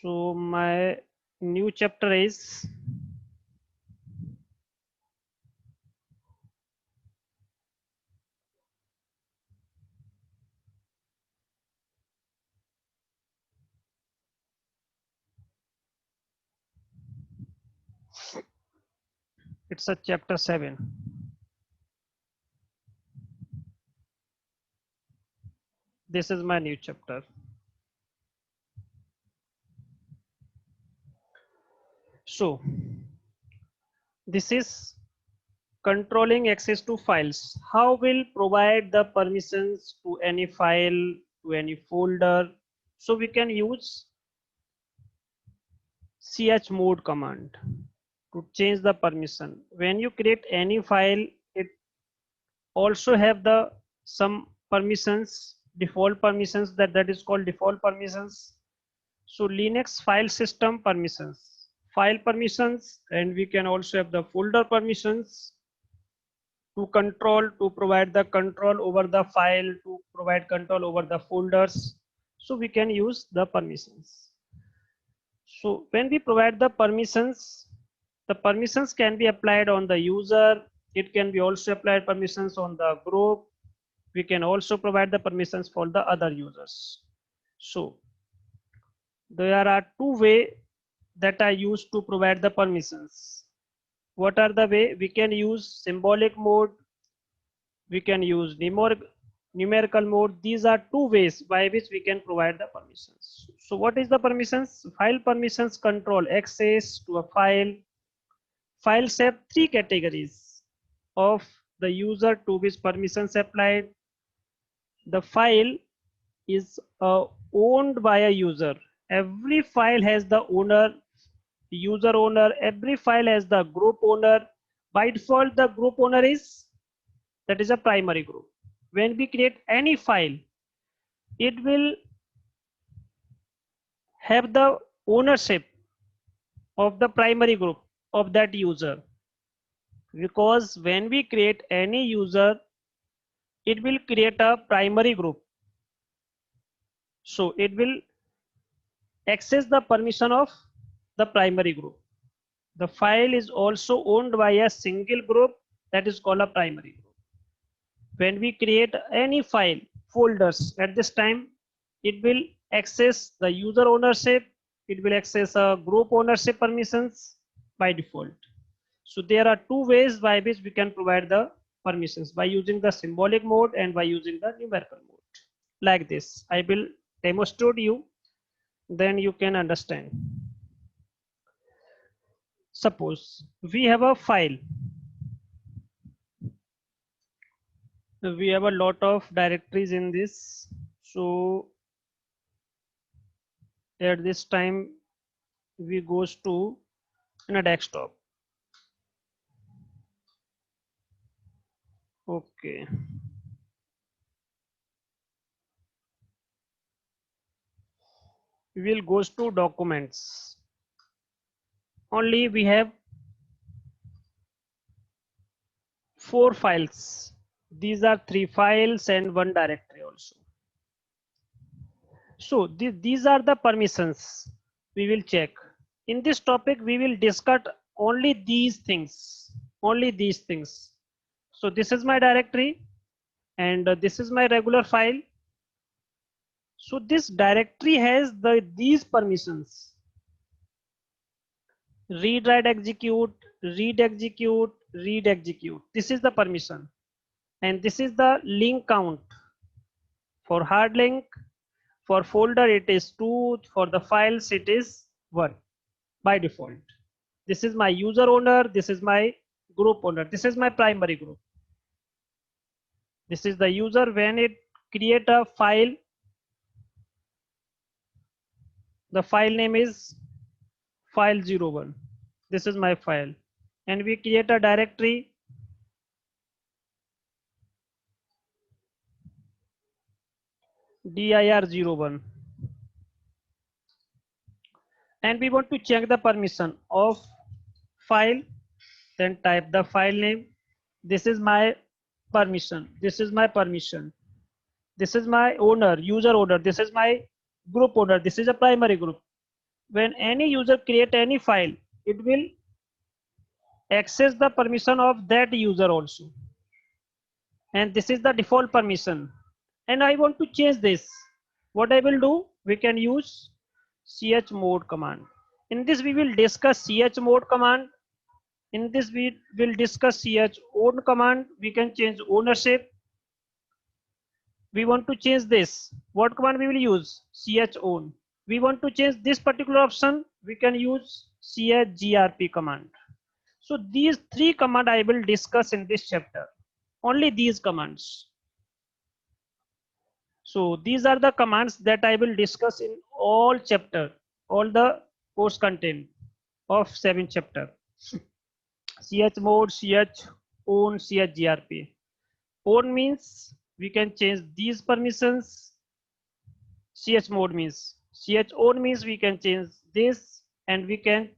So my new chapter is it's a chapter 7. This is my new chapter. So this is controlling access to files. How will provide the permissions to any file, to any folder? So we can use chmod command to change the permission. When you create any file, it also have the some permissions, default permissions, that is called default permissions. So Linux file system permissions, file permissions, and we can also have the folder permissions to provide the control over the file, to provide control over the folders. So we can use the permissions. So when we provide the permissions can be applied on the user. It can be also applied permissions on the group. We can also provide the permissions for the other users. So there are two ways that are used to provide the permissions. What are the way? We can use symbolic mode, we can use numerical mode. These are two ways by which we can provide the permissions. So what is the permissions? File permissions control access to a file. Files have three categories of the user to which permissions applied. The file is owned by a user. Every file has the owner, user owner. Every file has the group owner. By default, the group owner is, that is a primary group. When we create any file, it will have the ownership of the primary group of that user, because when we create any user, it will create a primary group. So it will access the permission of the primary group. The file is also owned by a single group, that is called a primary group. When we create any file folders, at this time it will access the user ownership, it will access a group ownership permissions by default. So there are two ways by which we can provide the permissions, by using the symbolic mode and by using the numerical mode. Like this, I will demonstrate you, then you can understand. Suppose we have a file, we have a lot of directories in this. So at this time we goes to in a desktop. Okay, we will goes to documents. Only we have 4 files. These are 3 files and 1 directory also. So these are the permissions we will check. In this topic we will discuss only these things, only these things. So this is my directory and this is my regular file. So this directory has these permissions: read, write, execute, read, execute, read, execute. This is the permission, and this is the link count. For hard link, for folder it is 2, for the files it is 1 by default. This is my user owner, this is my group owner, this is my primary group. This is the user. When it create a file, the file name is file01. This is my file, and we create a directory. dir01, and we want to check the permission of file. Then type the file name. This is my permission, this is my permission, this is my owner, user owner, this is my group owner, this is a primary group. when any user create any file, it will access the permission of that user also, and this is the default permission. And I want to change this. What I will do, we can use chmod command. In this we will discuss chmod command. In this we will discuss chown command. We can change ownership. We want to change this. What command we will use? chown. We want to change this particular option. We can use chgrp command. So these three commands I will discuss in this chapter. Only these commands. So these are the commands that I will discuss in all chapter, all the course content of 7th chapter. chmod, chown, chgrp. Own means we can change these permissions. Chmod means, chown means we can change this, and we can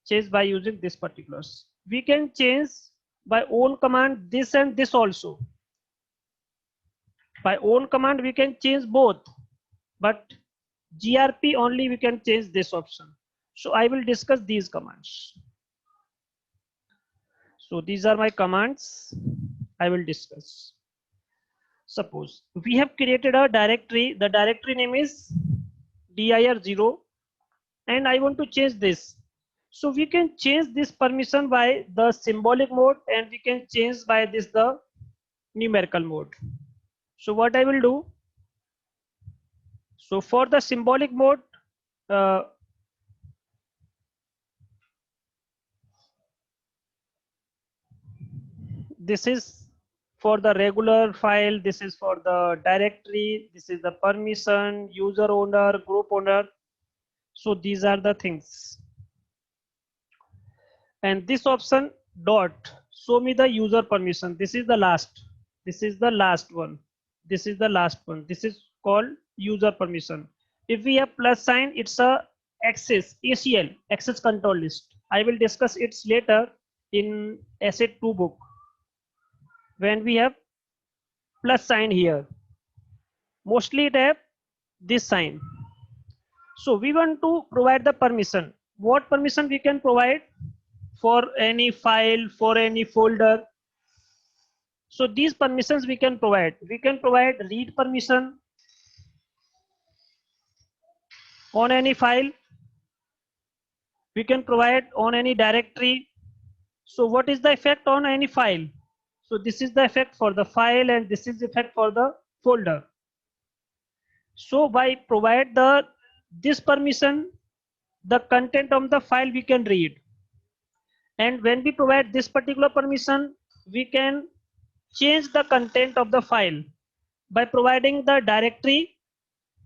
change by using this particulars. We can change by own command this and this also. By own command we can change both, but grp only we can change this option. So I will discuss these commands. So these are my commands I will discuss. Suppose we have created a directory. The directory name is dir0, and I want to change this. So we can change this permission by the symbolic mode, and we can change by this the numerical mode. So what I will do, so for the symbolic mode, this is for the regular file, this is for the directory, this is the permission, user owner, group owner. So these are the things. And this option dot show me the user permission. This is the last. This is the last one. This is the last one. This is called user permission. If we have plus sign, it's a access, ACL, access control list. I will discuss it later in asset 2 book. When we have plus sign here, mostly it have this sign. So we want to provide the permission. What permission we can provide? For any file, for any folder. So these permissions we can provide. We can provide read permission on any file. We can provide on any directory. So what is the effect on any file? So this is the effect for the file, and this is the effect for the folder. So by provide this permission, the content of the file we can read. And when we provide this particular permission, we can change the content of the file. By providing the directory,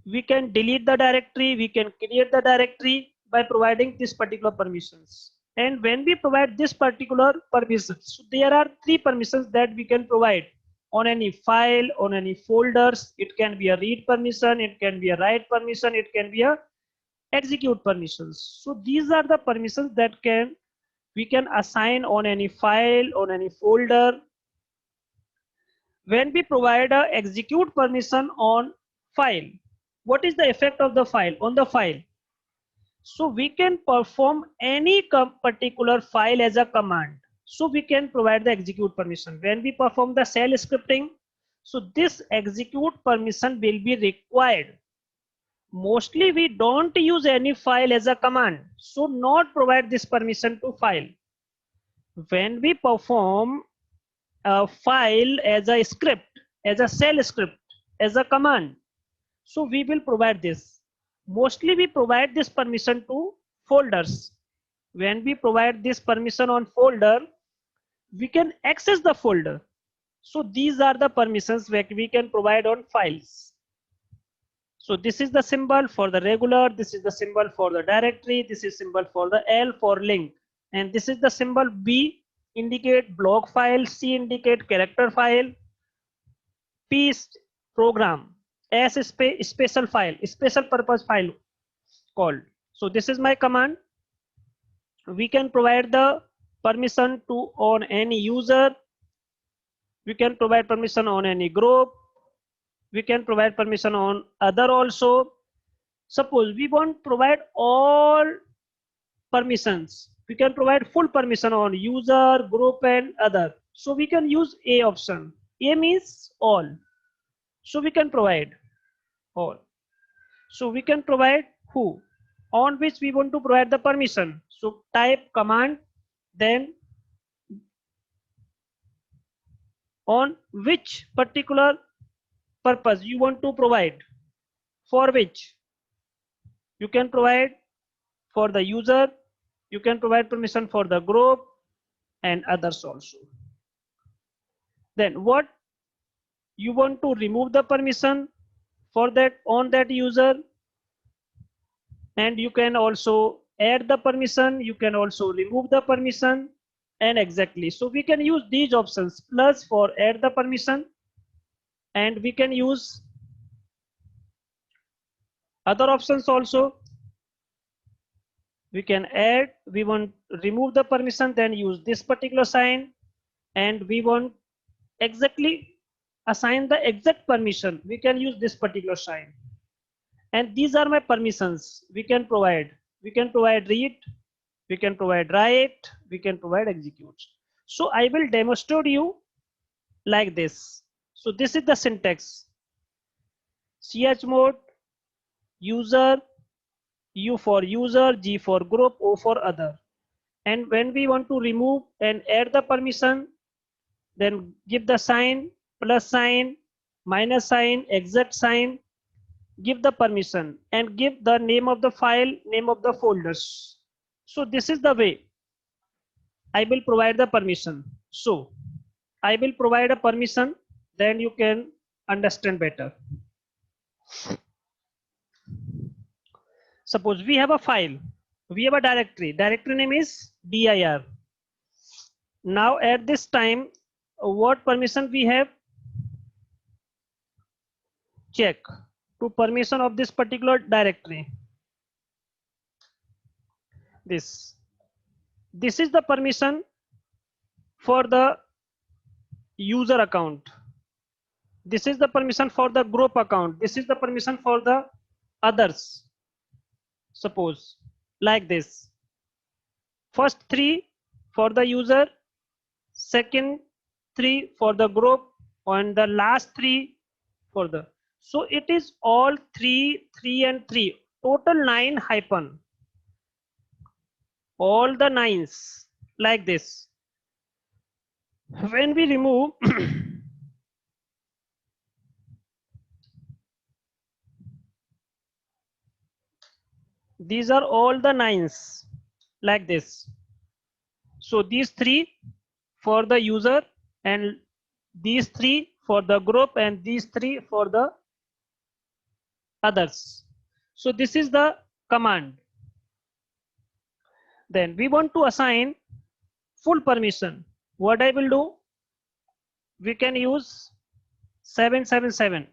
we can delete the directory, we can create the directory by providing this particular permissions. And when we provide this particular permissions, so there are 3 permissions that we can provide on any file, on any folders. It can be a read permission, it can be a write permission, it can be a execute permissions. So these are the permissions that we can assign on any file, on any folder. When we provide a execute permission on file, what is the effect of the file on the file? So we can perform any particular file as a command. So we can provide the execute permission. When we perform the shell scripting, so this execute permission will be required. Mostly we don't use any file as a command, so not provide this permission to file. When we perform a file as a script, as a shell script, as a command, so we will provide this. Mostly we provide this permission to folders. When we provide this permission on folder, we can access the folder. So these are the permissions that we can provide on files. So this is the symbol for the regular, this is the symbol for the directory, this is symbol for the L for link, and this is the symbol B indicate block file, C indicate character file, P program, S special file, special purpose file called. So this is my command. We can provide the permission to on any user. We can provide permission on any group. We can provide permission on other also. Suppose we want to provide all permissions. We can provide full permission on user, group, and other. So we can use A option. A means all. So we can provide all. So we can provide who, on which we want to provide the permission. So type command, then on which particular purpose you want to provide, for which you can provide for the user, you can provide permission for the group and others also. Then what you want to remove the permission for that on that user, and you can also add the permission, you can also remove the permission, and exactly. So we can use these options, plus for add the permission, and we can use other options also. We can add, we want remove the permission, then use this particular sign, and we want exactly assign the exact permission, we can use this particular sign. And these are my permissions we can provide. We can provide read, we can provide write, we can provide execute. So I will demonstrate you like this. So this is the syntax: chmod, user, U for user, G for group, O for other. And when we want to remove and add the permission, then give the sign, plus sign, minus sign, exact sign, give the permission, and give the name of the file, name of the folders. So this is the way I will provide the permission. So I will provide a permission, then you can understand better. Suppose we have a file, we have a directory name is dir. Now at this time, what permission we have? Check to permission of this particular directory. This is the permission for the user account. This is the permission for the group account. This is the permission for the others. Suppose like this. First 3 for the user, second 3 for the group, and the last 3 for the. So it is all 3, 3 and 3. Total 9 hyphen. All the 9s like this. When we remove these are all the 9s like this. So these 3 for the user, and these 3 for the group, and these 3 for the others. So this is the command. Then we want to assign full permission. What I will do? We can use 777.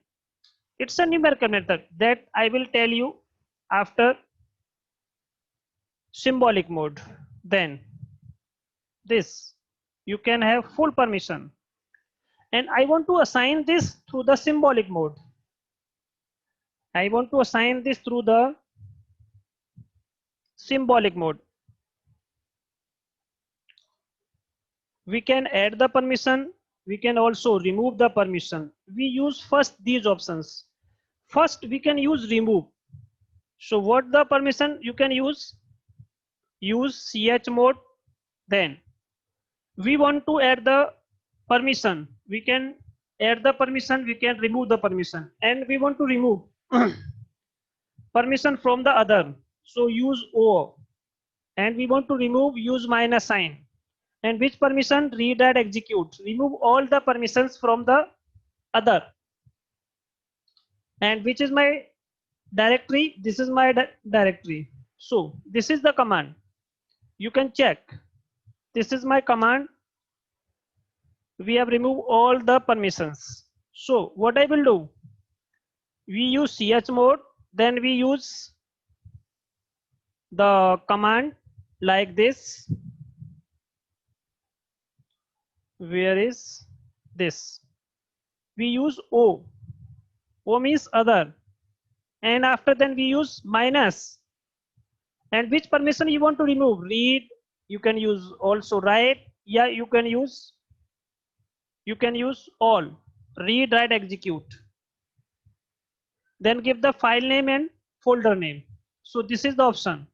It's a numerical method that I will tell you after symbolic mode. Then this, you can have full permission, and I want to assign this through the symbolic mode. I want to assign this through the symbolic mode. We can add the permission, we can also remove the permission. We use first these options. First we can use remove. So what the permission you can use chmod. Then we want to add the permission, we can add the permission, we can remove the permission, and we want to remove permission from the other, so use O. And we want to remove, use minus sign. And which permission? Read and execute. Remove all the permissions from the other. And which is my directory? This is my directory. So this is the command. You can check. This is my command. We have removed all the permissions. So what I will do? We use chmod, then we use the command like this. Where is this? We use O. O means other. and after then we use minus. And which permission you want to remove? Read, you can use also write, yeah, you can use all. Read, write, execute. Then give the file name and folder name. So this is the option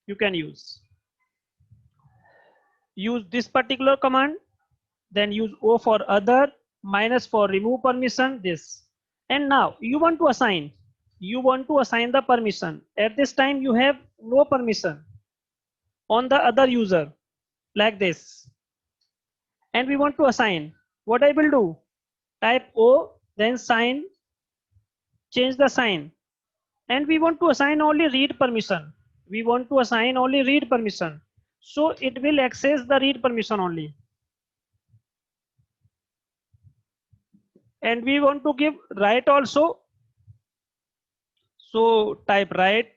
you can use. Use this particular command, then use O for other, minus for remove permission, this. And now you want to assign the permission. At this time you have no permission on the other user, like this. And we want to assign. What I will do? Type O, then sign, change the sign. And we want to assign only read permission. So it will access the read permission only. And we want to give write also. So type write.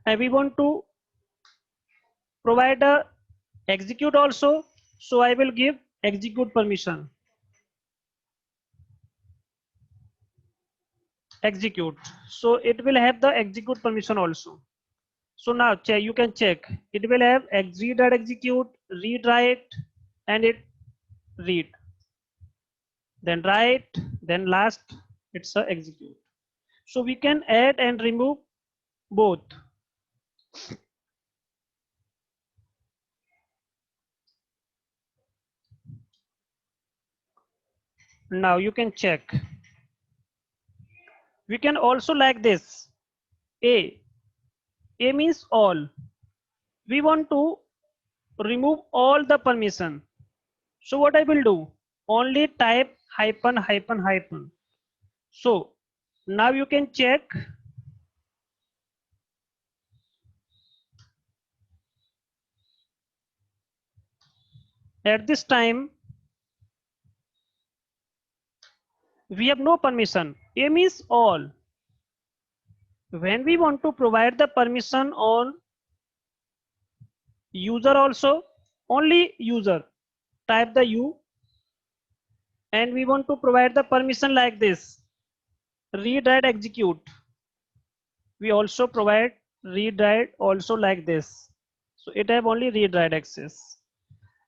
And we want to provide a execute also. So I will give execute permission. Execute. So it will have the execute permission also. So now check, you can check. It will have read and execute, read write, and it read. Then write, then last it's a execute. So we can add and remove both. Now you can check. We can also like this. A means all. We want to remove all the permission. So what I will do? Only type hyphen hyphen hyphen. So now you can check. At this time we have no permission. A means all. When we want to provide the permission on user also, only user, type the U, and we want to provide the permission like this, read write execute. We also provide read write also like this. So it have only read write access.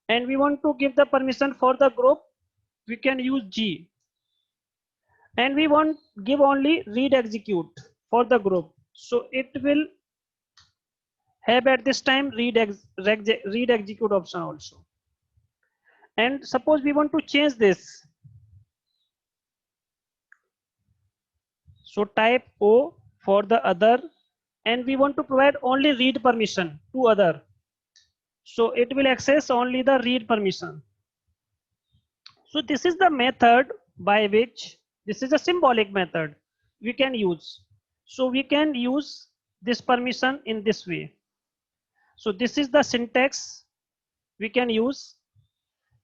And we want to give the permission for the group, we can use G. And we want give only read execute for the group. So it will have at this time read execute option also. And suppose we want to change this. So type O for the other, and we want to provide only read permission to other. So it will access only the read permission. So this is the method by which, this is a symbolic method we can use. So we can use this permission in this way. So this is the syntax we can use,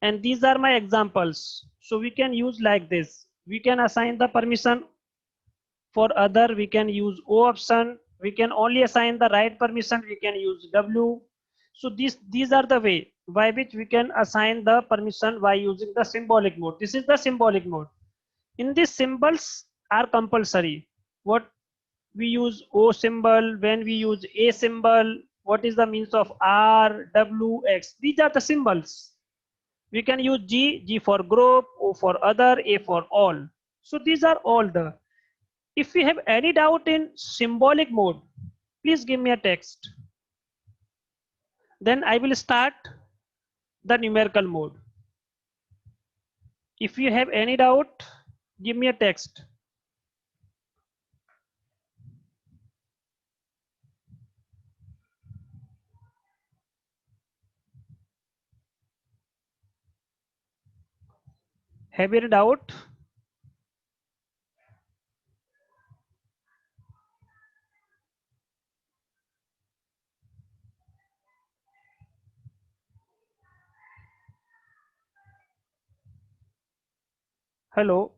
and these are my examples. So we can use like this. We can assign the permission for other, we can use O option. We can only assign the write permission, we can use W. So these are the way by which we can assign the permission by using the symbolic mode. This is the symbolic mode. In this, symbols are compulsory. What we use O symbol, when we use A symbol, what is the means of R, W, X. These are the symbols. We can use G for group, O for other, A for all. So these are all the. If you have any doubt in symbolic mode, please give me a text. Then I will start the numerical mode. If you have any doubt, give me a text. Have you any doubt? Hello.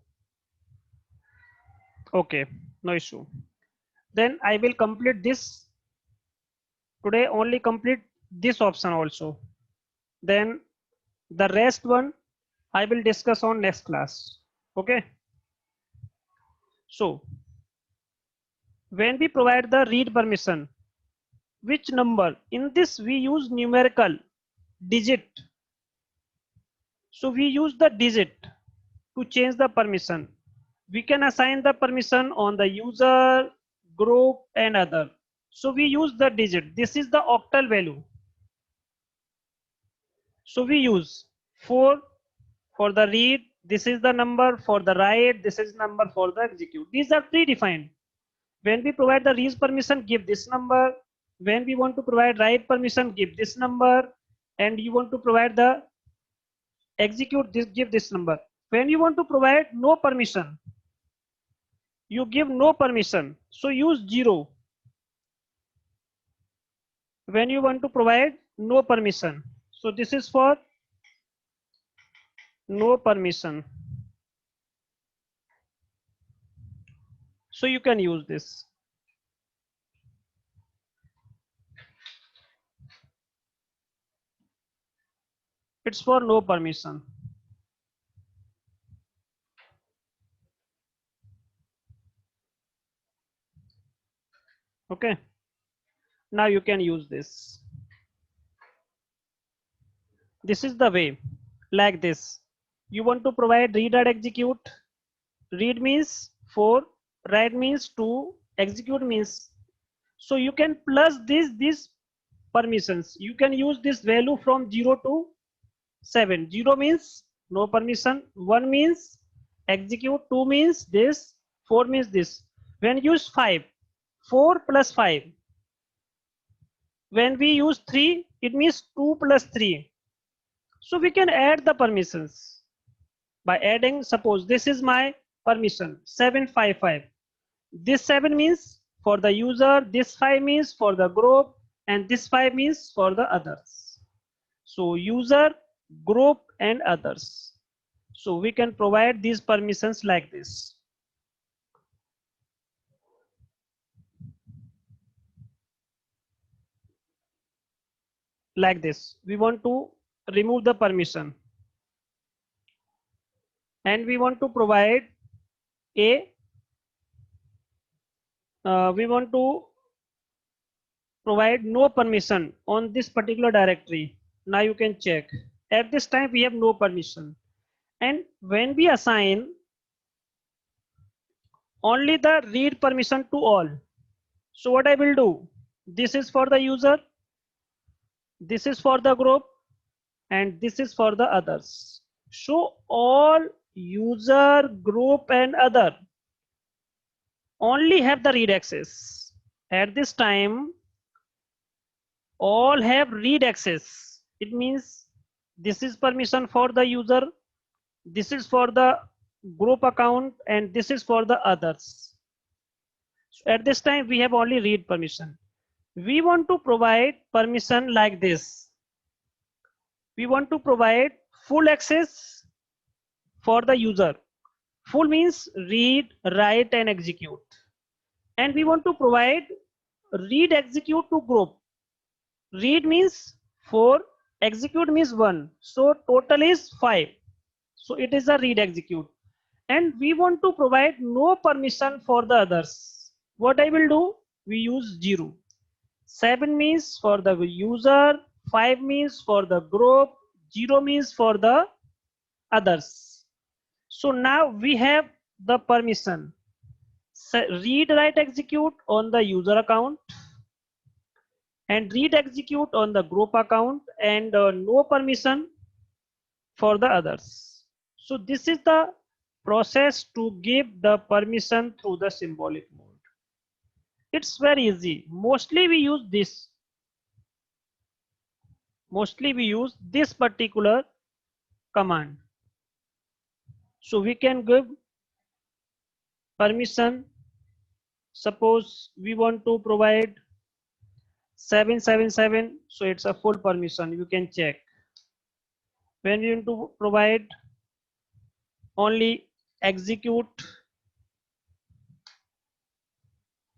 Okay, no issue. Then I will complete this today, only complete this option also. Then the rest one I will discuss on next class. Okay. So When we provide the read permission, which number? In this we use numerical digit. So we use the digit to change the permission. We can assign the permission on the user, group and other. So we use the digit. This is the octal value. So we use 4 for the read. This is the number for the write. This is number for the execute. These are predefined. When we provide the read permission, give this number. When we want to provide write permission, give this number. And you want to provide the execute, this, give this number. When you want to provide no permission, you give no permission. So use 0. When you want to provide no permission. So this is for no permission. So you can use this. It's for no permission. Okay. Now you can use this. This is the way, like this. You want to provide read and execute. Read means 4, write means 2, execute means. So you can plus these permissions. You can use this value from 0 to 7. 0 means no permission, 1 means execute, 2 means this, 4 means this. When use 5, 4 plus 5. When we use 3, it means 2 plus 3. So we can add the permissions by adding. Suppose this is my permission 755. This 7 means for the user, this 5 means for the group, and this 5 means for the others. So user, group and others. So we can provide these permissions like this. Like this. We want to remove the permission. And we want to provide we want to provide no permission on this particular directory. Now you can check. At this time we have no permission. And when we assign only the read permission to all. So what I will do? This is for the user. This is for the group. And this is for the others. So all user, group and other only have the read access. At this time, all have read access. It means this is permission for the user, this is for the group account, and this is for the others. So at this time, we have only read permission. We want to provide permission like this. We want to provide full access for the user. Full means read, write and execute. And we want to provide read execute to group. Read means 4, execute means 1. So total is 5. So it is a read execute. And we want to provide no permission for the others. What I will do? We use 0. 7 means for the user, 5 means for the group, 0 means for the others. So now we have the permission. Read, write, execute on the user account, and read, execute on the group account, and no permission for the others. So this is the process to give the permission through the symbolic mode. It's very easy. Mostly we use this. Mostly we use this particular command. So we can give permission. Suppose we want to provide 777, so it's a full permission. You can check. When we want to provide only execute,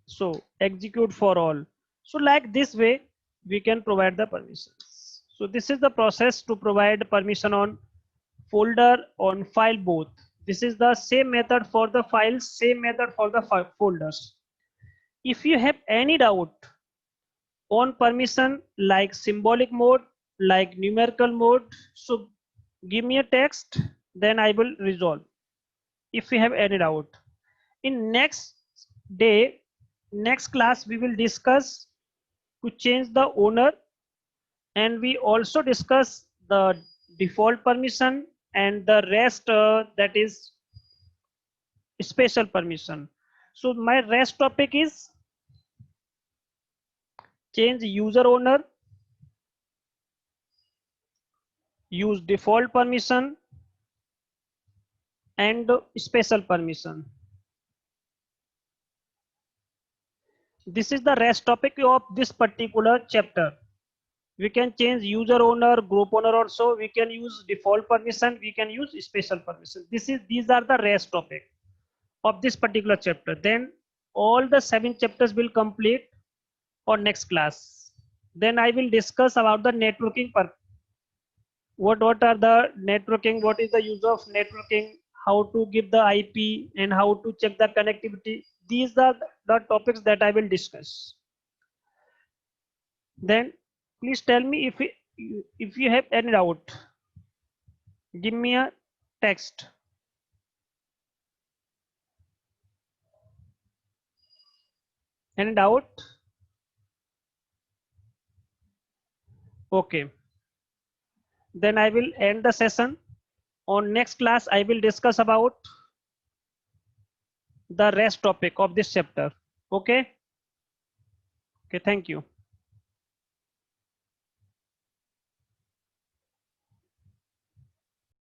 so execute for all. So like this way we can provide the permissions. So this is the process to provide permission on folder, on file both. This is the same method for the files, same method for the folders. If you have any doubt on permission like symbolic mode, like numerical mode, so give me a text, then I will resolve if you have any doubt. In next day, next class, we will discuss to change the owner, and we also discuss the default permission and the rest, that is special permission. So my rest topic is change user owner, use default permission and special permission. This is the rest topic of this particular chapter. We can change user owner, group owner also. We can use default permission. We can use special permission. These are the rest topic of this particular chapter. Then all the 7 chapters will complete on next class. Then I will discuss about the networking. What are the networking? What is the use of networking? How to give the IP and how to check the connectivity. These are the topics that I will discuss. Then please tell me if you have any doubt. Give me a text. Any doubt? Okay. Then I will end the session. On next class, I will discuss about the rest topic of this chapter. Okay. Okay. Thank you.